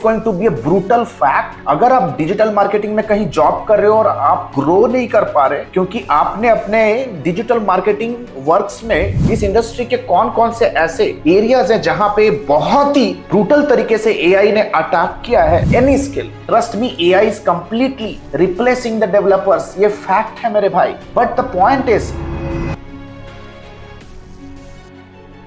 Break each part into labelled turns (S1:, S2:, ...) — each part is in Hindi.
S1: Going to be a brutal fact. अगर आप डिजिटल मार्केटिंग में कहीं जॉब कर रहे हो और आप ग्रो नहीं कर पा रहे क्योंकि आपने अपने डिजिटल मार्केटिंग वर्क्स में इस इंडस्ट्री के कौन कौन से ऐसे एरियाज हैं जहां पे बहुत ही ब्रूटल तरीके से एआई ने अटैक किया है any skill. Trust me, AI is completely replacing the developers. ये फैक्ट है मेरे भाई। But the point is,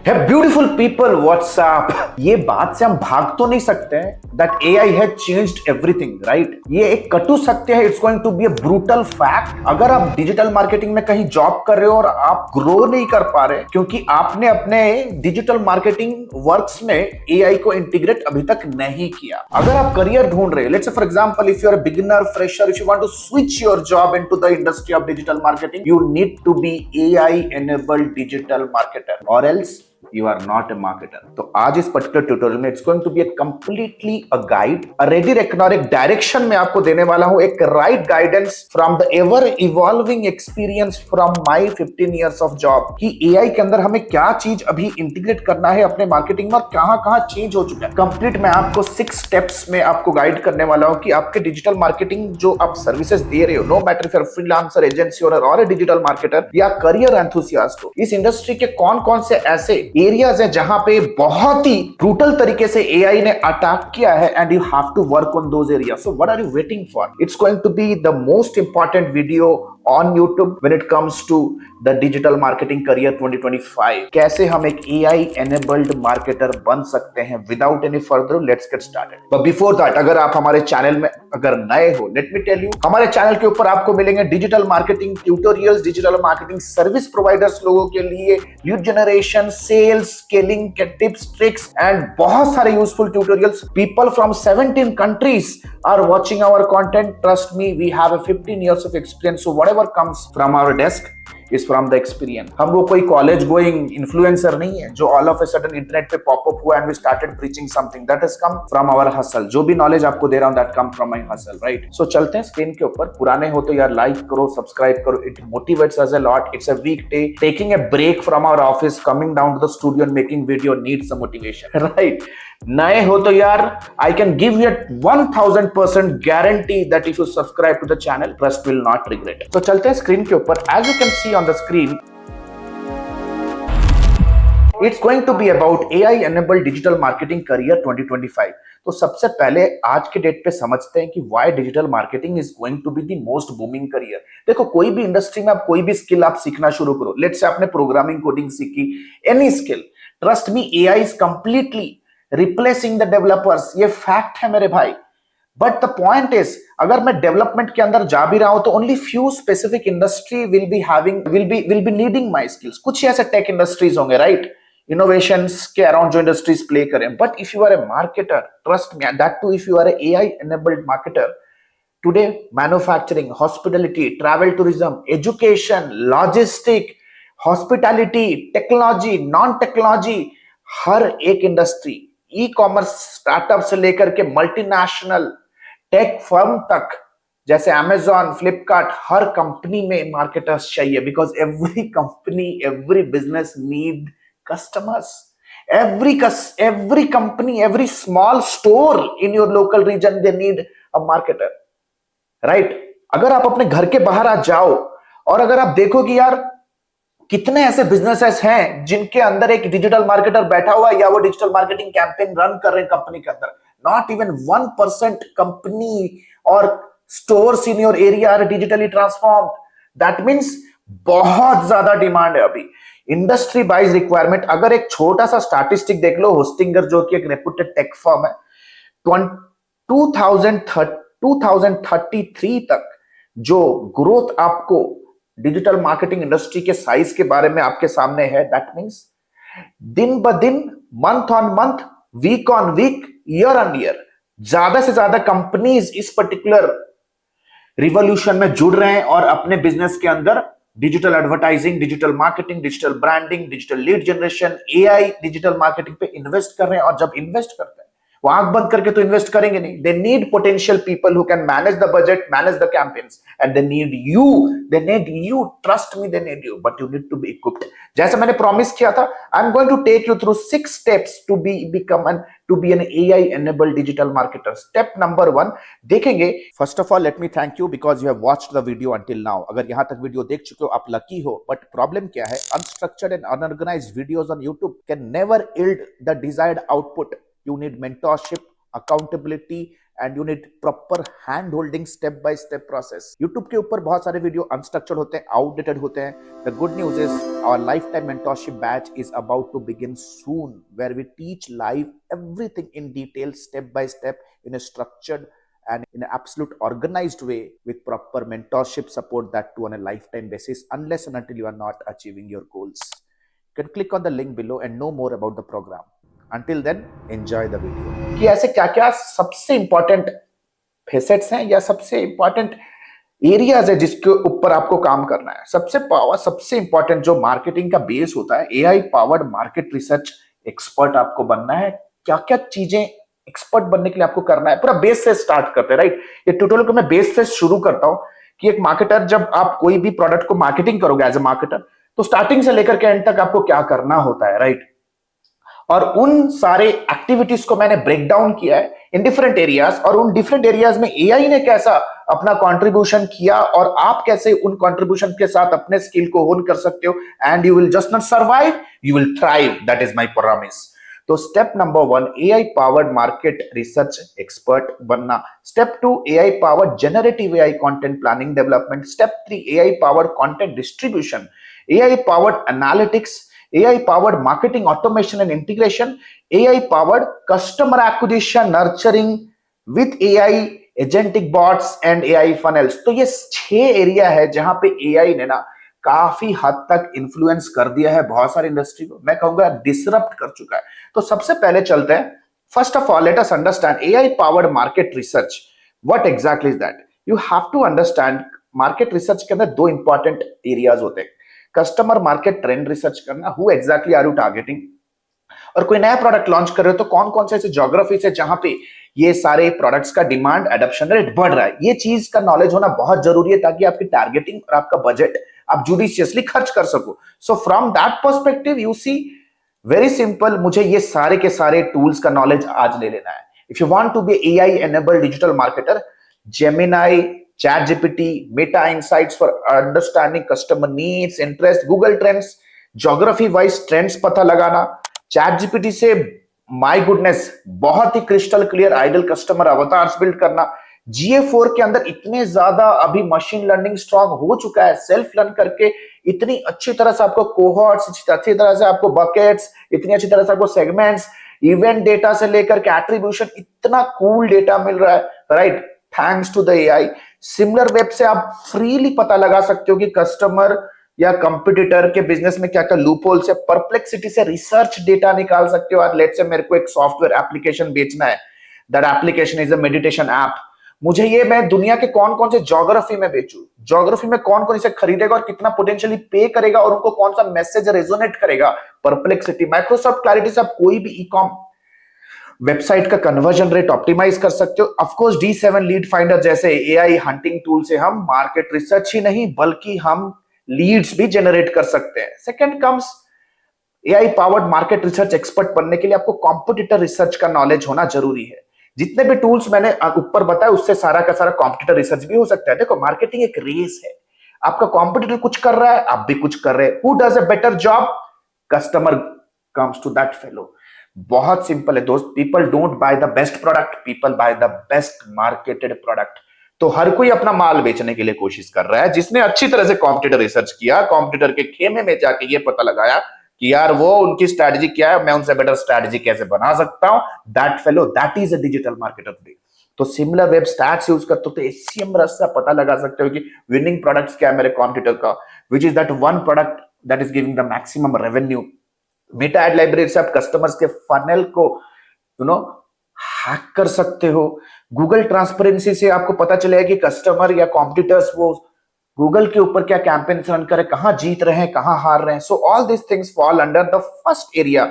S1: Hey beautiful people, what's up? ये बात से हम भाग तो नहीं सकते हैं that AI has changed everything, right? ये एक कटु सत्य है, it's going to be a brutal fact। अगर आप डिजिटल मार्केटिंग में कहीं जॉब कर रहे हो और आप ग्रो नहीं कर पा रहे क्योंकि आपने अपने डिजिटल मार्केटिंग वर्क्स में AI को इंटीग्रेट अभी तक नहीं किया। अगर आप करियर ढूंढ रहे हो, let's say for example, if you are a beginner, fresher, if you want to switch your job into the industry of digital marketing, you need to be AI enabled digital marketer or else you are not a marketer। तो आज इस पर्टिकुलर ट्यूटोरियल में it's going to be a completely a guide, a ready reckoner, एक डायरेक्शन में आपको देने वाला हूं, एक right guidance from the ever evolving experience from my 15 years of job कि एआई के अंदर हमें क्या चीज अभी इंटीग्रेट करना है अपने मार्केटिंग में और कहां चेंज हो चुका है। कंप्लीट मैं आपको 6 स्टेप्स में आपको गाइड करने वाला हूं कि आपके डिजिटल मार्केटिंग जो आप सर्विसेज दे रहे हो, no matter if you are freelancer, agency और ए डिजिटल मार्केटर या करियर एंथुसियास्ट हो, इस इंडस्ट्री के कौन कौन से ऐसे एरियाज हैं जहां पे बहुत ही ब्रूटल तरीके से एआई ने अटैक किया है and you have to work on those areas. So what are you waiting for? It's going to be the most important video on YouTube when it comes to the digital marketing career 2025। कैसे हम एक AI enabled marketer बन सकते हैं without any further, let's get started। But before that, अगर आप हमारे चैनल में अगर नए हो, let me tell you, हमारे चैनल के ऊपर आपको मिलेंगे digital marketing tutorials, digital marketing service providers लोगों के लिए, लीड जनरेशन, सेल्स, स्केलिंग के टिप्स, ट्रिक्स एंड बहुत सारे useful tutorials. People from 17 countries are watching our content। Trust me, we have a 15 years of experience, so whatever comes from our desk is from the experience। हम वो कोई कॉलेज गोइंग इन्फ्लुएंसर नहीं है जो all of a sudden internet पे पॉपअप हुआ and we started preaching something. That has come from our hustle. जो भी नॉलेज आपको दे रहा हूं that come from my hustle, right? So चलते हैं स्क्रीन के ऊपर। पुराने हो तो यार लाइक करो, सब्सक्राइब करो, it motivates us a lot. It's a weekday, taking a break from our office, coming down to the studio and making video needs a motivation, right? नए हो तो यार I can give you 1000% guarantee that if you subscribe to the channel, trust will not regret. तो चलते हैं स्क्रीन के ऊपर। As you can see on the screen, it's going to be about AI enabled digital marketing career 2025। तो सबसे पहले आज के डेट पे समझते हैं कि why digital marketing is going to be the most booming career. देखो, कोई भी इंडस्ट्री में आप कोई भी स्किल आप सीखना शुरू करो, लेट्स से आपने प्रोग्रामिंग कोडिंग सीखी, any skill, trust me, AI is completely replacing the developers. ये फैक्ट है मेरे भाई। बट द पॉइंट इज, अगर मैं डेवलपमेंट के अंदर जा भी रहा हूं तो only few specific industry will be needing my skills. कुछ ऐसे टेक इंडस्ट्रीज होंगे, राइट, इनोवेशंस के अराउंड जो इंडस्ट्रीज प्ले करें। But if you are a marketer, trust me, that too if you are a AI enabled marketer, today manufacturing, hospitality, travel tourism, education, logistic, hospitality, technology, non technology, हर एक इंडस्ट्री, ई कॉमर्स स्टार्टअप से लेकर के मल्टीनेशनल टेक फर्म तक, जैसे अमेजॉन, फ्लिपकार्ट, हर कंपनी में मार्केटर्स चाहिए। Because every company, every business need customers। every company, every small store in your local region, they need a marketer, right? अगर आप अपने घर के बाहर आ जाओ और अगर आप देखो कि यार कितने ऐसे बिजनेसेस हैं जिनके अंदर एक डिजिटल मार्केटर बैठा हुआ है या वो डिजिटल मार्केटिंग कैंपेन रन कर रहे हैं कंपनी के अंदर, नॉट इवन 1% कंपनी और stores in your area are digitally transformed. That means बहुत ज्यादा डिमांड है अभी इंडस्ट्री वाइज रिक्वायरमेंट। अगर एक छोटा सा स्टैटिस्टिक देख लो, होस्टिंगर जो कि एक रेप्यूटेड टेक फर्म है, 2033 तक जो ग्रोथ आपको डिजिटल मार्केटिंग इंडस्ट्री के साइज के बारे में आपके सामने है, दैट मींस दिन ब दिन, month on month, week on week, year on year ज्यादा से ज्यादा कंपनीज इस पर्टिकुलर रिवॉल्यूशन में जुड़ रहे हैं और अपने बिजनेस के अंदर digital advertising, digital marketing, digital branding, digital lead generation, AI digital marketing पे इन्वेस्ट कर रहे हैं। और जब इन्वेस्ट करते हैं वो आंख बंद करके तो इन्वेस्ट करेंगे नहीं. They need potential people who can manage the budget, manage the campaigns, and they need you. Trust me, they need you, but you need to be equipped. जैसे मैंने प्रॉमिस किया था, I am going to take you through 6 steps to be an AI enabled digital marketer. Step number 1 देखेंगे. First of all, let me thank you because you have watched the video until now. अगर यहां तक वीडियो देख चुके हो, आप लकी हो. बट प्रॉब्लम क्या है? Unstructured and unorganized videos on YouTube can never yield the desired output. You need mentorship, accountability, and you need proper hand holding step by step process. YouTube के ऊपर बहुत सारे वीडियो अनस्ट्रक्चर्ड होते हैं, आउटडेटेड होते हैं. The good news is our lifetime mentorship batch is about to begin soon, where we teach live everything in detail, step by step, in a structured and in an absolute organized way, with proper mentorship support, that too on a lifetime basis, unless and until you are not achieving your goals. You can click on the link below and know more about the program. Until then, enjoy the video. कि ऐसे क्या क्या सबसे इंपॉर्टेंट फेसेट्स हैं या सबसे इंपॉर्टेंट एरियाज है जिसके ऊपर आपको काम करना है. सबसे इंपॉर्टेंट जो मार्केटिंग का बेस होता है, AI powered market research expert आपको बनना है. क्या क्या चीजें एक्सपर्ट बनने के लिए आपको करना है, पूरा बेस से स्टार्ट करते हैं. राइट, ये ट्यूटोरियल को मैं बेस से शुरू करता हूं कि एक मार्केटर, जब आप कोई भी प्रोडक्ट को मार्केटिंग करोगे एज ए मार्केटर, तो स्टार्टिंग से लेकर के एंड तक आपको क्या करना होता है. राइट, और उन सारे एक्टिविटीज को मैंने ब्रेक डाउन किया है इन डिफरेंट एरियाज, और उन डिफरेंट एरियाज में एआई ने कैसा अपना कंट्रीब्यूशन किया और आप कैसे उन कंट्रीब्यूशन के साथ अपने स्किल को होन कर सकते हो. And you will just not survive, you will thrive. That is my promise. तो step number 1, AI powered market research expert बनना. Step 2, AI powered generative AI content planning development. Step 3, AI powered content distribution, AI powered analytics, AI powered marketing automation and integration, AI powered customer acquisition nurturing with AI agentic bots and AI funnels. तो ये 6 एरिया है जहां पे AI ने ना काफी हद तक इन्फ्लुएंस कर दिया है बहुत सारी इंडस्ट्री को. मैं कहूंगा डिसरप्ट कर चुका है. तो सबसे पहले चलते हैं. First of all, let us understand AI powered market research. What exactly is that? You have to understand, market research के अंदर 2 इंपॉर्टेंट एरियाज होते हैं. कस्टमर मार्केट ट्रेंड रिसर्च करना, who exactly are you targeting, और कोई नया प्रोडक्ट लॉन्च कर रहे हो तो कौन कौन से ऐसे ज्योग्राफीज है जहां पे ये सारे प्रोडक्ट्स का डिमांड एडॉप्शन रेट बढ़ रहा है. ये चीज का नॉलेज होना बहुत जरूरी है ताकि आपकी टारगेटिंग और आपका बजट आप जुडिशियसली खर्च कर सको. So from that perspective you see, very simple, मुझे ये सारे के सारे टूल्स का नॉलेज आज ले लेना है. If you want to be AI enabled digital marketer, Gemini, ChatGPT, Meta Insights for understanding customer needs, interest, Google Trends, geography wise trends पता लगाना. ChatGPT से माय गुडनेस बहुत ही crystal clear ideal customer avatars build करना. GA4 के अंदर इतने ज्यादा अभी मशीन लर्निंग स्ट्रांग हो चुका है, सेल्फ लर्न करके इतनी अच्छी तरह से आपको कोहॉर्ट्स, अच्छी तरह से आपको बकेट्स, इतनी अच्छी तरह से आपको सेगमेंट्स, इवेंट डेटा से लेकर के एट्रीब्यूशन, इतना कूल डेटा मिल रहा है. Right, thanks to the AI. Similar web से आप फ्रीली पता लगा सकते हो कि कस्टमर या कंपटीटर के बिजनेस में क्या क्या लूपहोल से, परप्लेक्सिटी से रिसर्च डेटा निकाल सकते हो. और लेट्स से मेरे को एक सॉफ्टवेयर एप्लीकेशन बेचना है, that application is a meditation app. मुझे ये, मैं दुनिया के कौन कौन से ज्योग्राफी में बेचूं, ज्योग्राफी में कौन कौन इसे खरीदेगा और कितना पोटेंशियली पे करेगा और उनको कौन सा मैसेज रेजोनेट करेगा. परप्लेक्सिटी, माइक्रोसॉफ्ट क्लैरिटी से आप कोई भी ई-कॉम वेबसाइट का कन्वर्जन रेट ऑप्टिमाइज कर सकते हो. Of course D7 lead finder जैसे एआई हंटिंग टूल से हम मार्केट रिसर्च ही नहीं बल्कि हम लीड्स भी जनरेट कर सकते हैं. Second comes AI powered market research expert बनने के लिए आपको कॉम्पिटिटर रिसर्च का नॉलेज होना जरूरी है. जितने भी टूल्स मैंने ऊपर बताया उससे सारा का सारा कॉम्पिटिटर रिसर्च भी हो सकता है. देखो, मार्केटिंग एक रेस है, आपका कॉम्पिटिटर कुछ कर रहा है, आप भी कुछ कर रहे हैं. Who does a better job? Customer comes to that fellow. बहुत सिंपल है दोस्त. People don't buy the best product, people buy the best marketed product. तो हर कोई अपना माल बेचने के लिए कोशिश कर रहा है. जिसने अच्छी तरह से कॉम्पिटिटर रिसर्च किया, कॉम्पिटिटर के खेमे में जाके ये पता लगाया कि यार वो उनकी स्ट्रैटेजी क्या है, मैं उनसे बेटर स्ट्रैटेजी कैसे बना सकता हूं, that fellow, that is a digital marketer today. तो सिमिलर वेब स्टैट्स यूज करते हो तो एससीएम रस से पता लगा सकते हो कि विनिंग प्रोडक्ट्स क्या है मेरे कॉम्पिटिटर का, which is that one product that is giving the maximum revenue. Meta ad library से आप कस्टमर्स के फनल को हैक कर सकते हो. गूगल ट्रांसपेरेंसी से आपको पता चलेगा कि कस्टमर या कॉम्पिटिटर्स वो गूगल के ऊपर क्या कैंपेन रन करे, कहां जीत रहे हैं, कहां हार रहे हैं. So all this things fall under the first area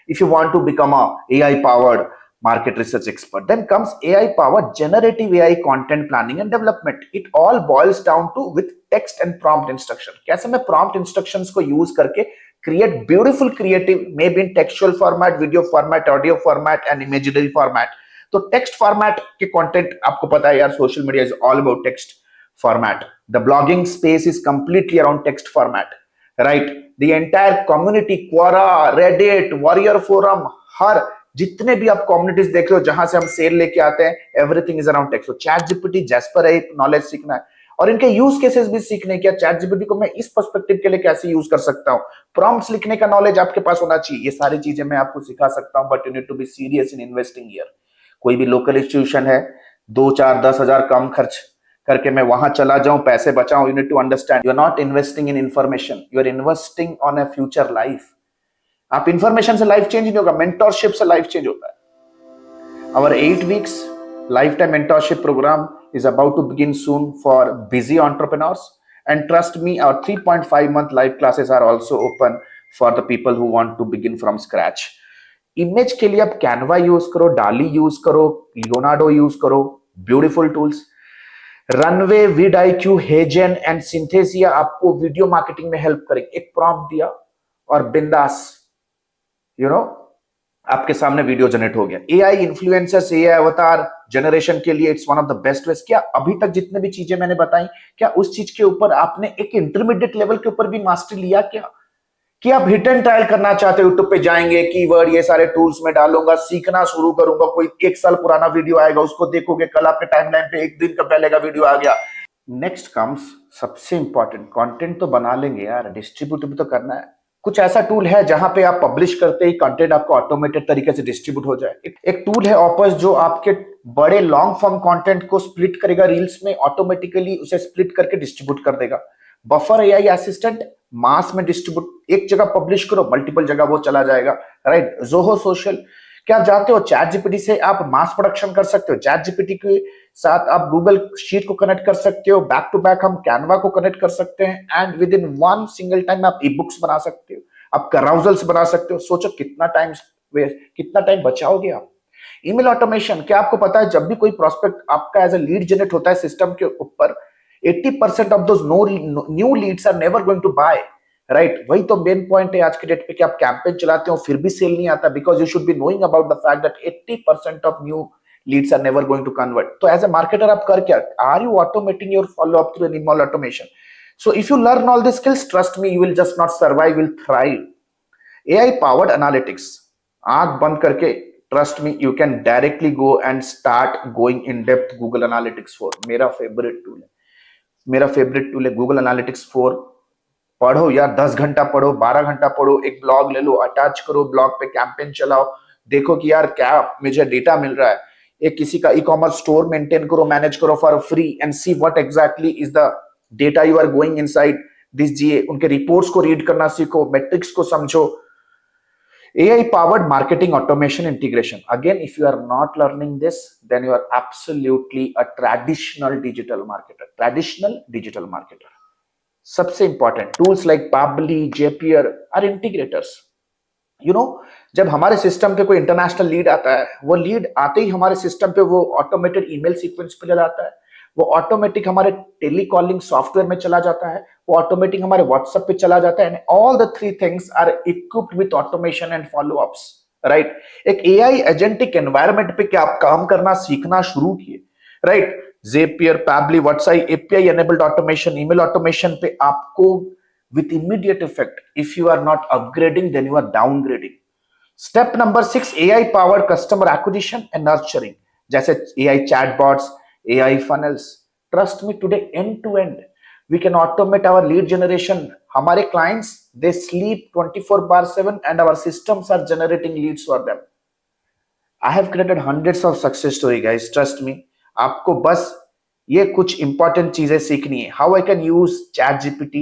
S1: if you want to become a AI powered market research expert. Then comes AI powered generative AI content planning and development. It all boils down to with text and prompt instruction. कैसे मैं prompt instructions को use करके create beautiful creative, maybe in textual format, video format, audio format and imagery format. तो text format के content आपको पता है यार, social media is all about text format. The blogging space is completely around text format, right? The entire community, Quora, Reddit, Warrior Forum, हर जितने भी आप कम्युनिटीज देख रहे हो जहां से हम सेल लेके आते हैं, एवरीथिंग इज अराउंड टेक्स्ट. तो चैट जीपीटी, जैस्पर है, नॉलेज सीखना है और इनके यूज केसेस भी सीखने के. चैट जीपीटी को मैं इस पर्सपेक्टिव के लिए कैसे यूज कर सकता हूं, प्रॉम्प्ट्स लिखने का नॉलेज आपके पास होना चाहिए. ये सारी चीजें मैं आपको सिखा सकता हूं, but you need to be serious in investing here. कोई भी लोकल इंस्टीट्यूशन है, 2 4 10 हजार कम खर्च करके मैं वहां चला जाऊं, पैसे बचाऊं. You need to understand, you are not investing in information, you are investing on a future life. आप इंफॉर्मेशन से लाइफ चेंज नहीं होगा, मेंटरशिप से लाइफ चेंज होता है. Our 8 weeks lifetime mentorship program is about to begin soon for busy entrepreneurs. And trust me, our 3.5-month live classes are also open for the people who want to begin from scratch. Image के लिए आप कैनवा यूज करो, डाली यूज करो, लियोनार्डो यूज करो, beautiful tools. Runway, VidIQ, HeyGen and Synthesia आपको वीडियो मार्केटिंग में हेल्प करेंगे. एक प्रॉम्प्ट दिया और बिंदास आपके सामने वीडियो जनरेट हो गया. एआई इन्फ्लुएंसर्स, एआई अवतार जनरेशन के लिए it's one of the best veg. क्या अभी तक जितने भी चीजें मैंने बताई, क्या उस चीज के ऊपर आपने एक इंटरमीडिएट लेवल के ऊपर भी मास्टरी लिया क्या? कि आप हिट एंड ट्रायल करना चाहते हो, यूट्यूब पे जाएंगे, कीवर्ड ये सारे टूल्स में डालूंगा, सीखना शुरू करूंगा, कोई 1 साल पुराना वीडियो आएगा उसको देखोगे, कल आपके टाइमलाइन पे 1 दिन का पहले का वीडियो आ गया. नेक्स्ट कम्स सबसे इंपॉर्टेंट, कंटेंट तो बना लेंगे यार, डिस्ट्रीब्यूट भी तो करना है. कुछ ऐसा टूल है जहां पे आप पब्लिश करते ही कंटेंट आपको ऑटोमेटेड तरीके से डिस्ट्रीब्यूट हो जाए. एक टूल है ऑपस जो आपके बड़े लॉन्ग फॉर्म कंटेंट को स्प्लिट करेगा, रील्स में ऑटोमेटिकली उसे स्प्लिट करके डिस्ट्रीब्यूट कर देगा. बफर एआई असिस्टेंट, मास में डिस्ट्रीब्यूट, एक जगह पब्लिश करो, मल्टीपल जगह वो चला जाएगा, राइट? जोहो सोशल, क्या आप जानते हो चैट जीपीटी से आप मास प्रोडक्शन कर सकते हो. चैट जीपीटी के साथ आप गूगल शीट को कनेक्ट कर सकते हो, बैक टू बैक हम कैनवा को कनेक्ट कर सकते हैं, and with in one single time आप ई बुक्स बना सकते हो, आप कराउजल्स बना सकते हो. सोचो कितना टाइम बचाओगे आप. ईमेल ऑटोमेशन, क्या आपको पता है जब भी कोई प्रोस्पेक्ट आपका एज अ लीड जनरेट होता है सिस्टम के ऊपर, 80% of those new leads are never going to buy, right? वही तो मेन पॉइंट है आज के डेट पे कि आप कैंपेन चलाते हो फिर भी सेल नहीं आता, because you should be knowing about the fact that 80% of new leads are never going to convert. तो एज ए मार्केटर आप कर क्या, are you automating your follow up through an email automation? So if you learn all these skills, trust me, you will just not survive, you will thrive. AI powered analytics, आंख बंद करके, trust me, you can directly go and start going in depth Google Analytics 4. मेरा फेवरेट टूल है Google Analytics 4. पढ़ो यार, 10 घंटा पढ़ो, 12 घंटा पढ़ो, एक ब्लॉग ले लो, अटैच करो, ब्लॉग पे कैंपेन चलाओ, देखो कि यार क्या मुझे डेटा मिल रहा है. एक किसी का ई कॉमर्स स्टोर मेंटेन करो, मैनेज करो for free, and see what exactly is the data you are going inside this G A. उनके रिपोर्ट्स को रीड करना सीखो, मैट्रिक्स को समझो. AI powered marketing automation integration. Again, if you are not learning this, then you are absolutely a traditional digital marketer. सबसे important tools like Pabbly, Zapier are integrators. जब हमारे सिस्टम पे कोई इंटरनेशनल लीड आता है, वो लीड आते ही हमारे सिस्टम पे वो ऑटोमेटेड ईमेल सीक्वेंस पे चला जाता है, वो ऑटोमेटिक हमारे टेलीकॉलिंग सॉफ्टवेयर में चला जाता है, वो ऑटोमेटिक हमारे व्हाट्सएप पे चला जाता है, and all the 3 things are equipped with automation and follow ups, right? एक एआई एजेंटिक एनवायरनमेंट पे क्या आप काम करना सीखना शुरू किए, right? Zapier, Pabbly, WhatsApp, API enabled automation, email automation पे आपको with immediate effect. If you are not upgrading, then you are downgrading. Step number 6, AI powered customer acquisition and nurturing, जैसे AI chatbots, AI funnels. Trust me, today end to end we can automate our lead generation. हमारे clients, they sleep 24/7 and our systems are generating leads for them. I have created hundreds of success story, guys. Trust me. आपको बस ये कुछ इंपॉर्टेंट चीजें सीखनी है. How I can use ChatGPT,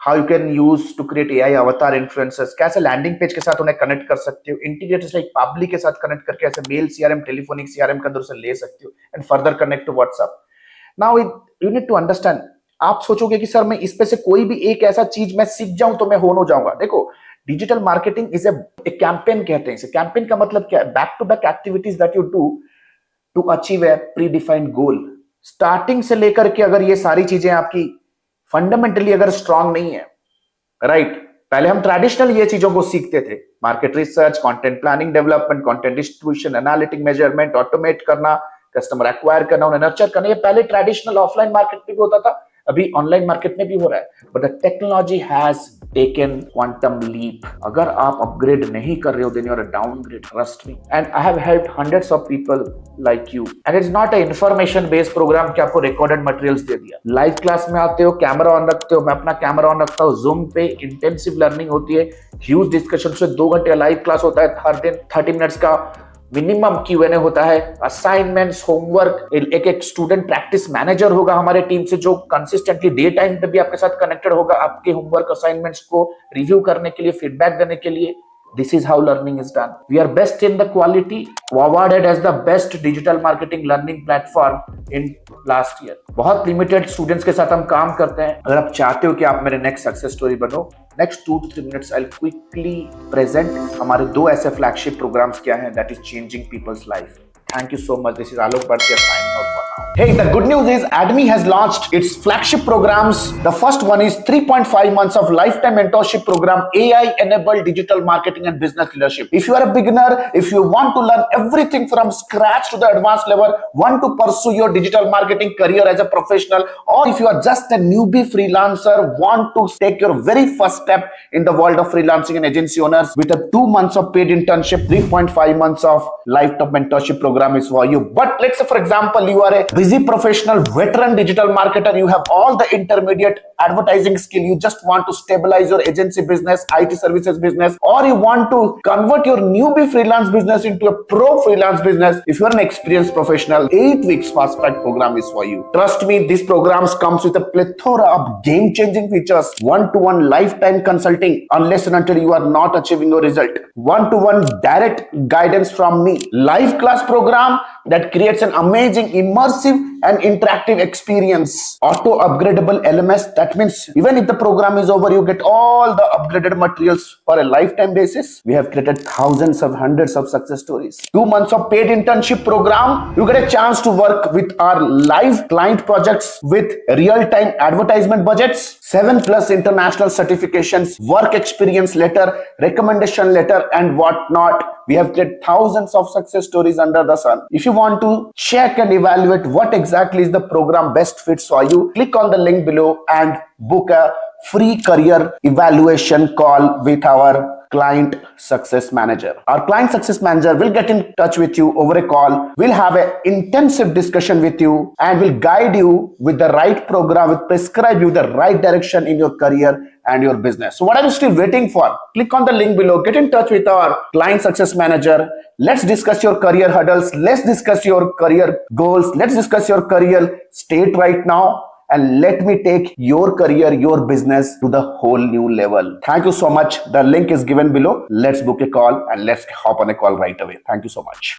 S1: how you can use to create AI avatar influencers, कैसे लैंडिंग पेज के साथ उन्हें कनेक्ट कर सकते हो, इंटीग्रेटर्स लाइक Pabbly के साथ कनेक्ट करके ऐसे मेल सीआरएम, टेलीफोनिक सीआरएम के अंदर से ले सकते हो, and further connect to WhatsApp. Now you need to understand. आप सोचोगे कि सर मैं इस पे से कोई भी एक ऐसा चीज मैं सीख जाऊं तो मैं हो जाऊंगा. देखो, digital marketing is a campaign कहते हैं इसे। कैंपेन का मतलब क्या है? Back to back activities that you do to achieve a predefined goal. Starting से लेकर के अगर ये सारी चीजें आपकी फंडामेंटली अगर स्ट्रांग नहीं है, राइट, पहले हम ट्रेडिशनल ये चीजों को सीखते थे, market research, content planning, development, content distribution, analytic, measurement, automate करना, कस्टमर एक्वायर करना, उन्हें नर्चर करना, ये पहले ट्रेडिशनल ऑफलाइन मार्केट में भी होता था, अभी ऑनलाइन मार्केट में भी हो रहा है। But the technology has taken quantum leap. अगर आप अपग्रेड नहीं कर रहे हो, then you are a downgrade, trust me. And I have helped hundreds of people like you. And it's not a information based programme कि आपको रिकॉर्डेड मटेरियल्स दे दिया। लाइव क्लास में आते हो, कैमरा ऑन रखते हो, मैं अपना कैमरा ऑन रखता हूँ, जूम पे इंटेंसिव लर्निंग होती है, ह्यूज डिस्कशन से 2 घंटे लाइव क्लास होता है हर दिन, 30 मिनट्स का मिनिमम Q&A होता है, असाइनमेंट्स, होमवर्क, एक एक स्टूडेंट प्रैक्टिस मैनेजर होगा हमारे टीम से जो कंसिस्टेंटली डे टाइम पे भी आपके साथ कनेक्टेड होगा, आपके होमवर्क असाइनमेंट्स को रिव्यू करने के लिए, फीडबैक देने के लिए। This is how learning is done. We are best in the quality, awarded as the best digital marketing learning platform in last year. बहुत लिमिटेड स्टूडेंट्स के साथ हम काम करते हैं। अगर आप चाहते हो कि आप मेरे नेक्स्ट सक्सेस स्टोरी बनो, next 2 to 3 minutes I'll quickly present हमारे 2 ऐसे फ्लैगशिप प्रोग्राम्स क्या हैं that is changing people's life. Thank you so much. This is Alok Bhatia signing out for now. Hey, the good news is ADME has launched its flagship programs. The first one is 3.5 months of lifetime mentorship program, AI-enabled digital marketing and business leadership. If you are a beginner, if you want to learn everything from scratch to the advanced level, want to pursue your digital marketing career as a professional, or if you are just a newbie freelancer, want to take your very first step in the world of freelancing and agency owners with a 2 months of paid internship, 3.5 months of lifetime mentorship program is for you. But let's say, for example, you are a busy professional, veteran digital marketer, you have all the intermediate advertising skill, you just want to stabilize your agency business, IT services business, or you want to convert your newbie freelance business into a pro freelance business. If you are an experienced professional, 8 weeks fast track program is for you. Trust me, these programs comes with a plethora of game-changing features, one-to-one lifetime consulting unless and until you are not achieving your result, one-to-one direct guidance from me, live class program that creates an amazing immersive and interactive experience, auto upgradable LMS. That means even if the program is over, you get all the upgraded materials for a lifetime basis. We have created thousands of hundreds of success stories. 2 months of paid internship program, you get a chance to work with our live client projects with real-time advertisement budgets, 7+ international certifications, work experience letter, recommendation letter, and whatnot. We have created thousands of success stories under the sun. If you want to check and evaluate what exactly is the program best fits for you, click on the link below and book a free career evaluation call with our client success manager. Our client success manager will get in touch with you over a call. We'll have an intensive discussion with you and will guide you with the right program, will prescribe you the right direction in your career and your business. So what are you still waiting for? Click on the link below, get in touch with our client success manager. Let's discuss your career hurdles. Let's discuss your career goals. Let's discuss your career state right now. And let me take your career, your business to the whole new level. Thank you so much. The link is given below. Let's book a call and let's hop on a call right away. Thank you so much.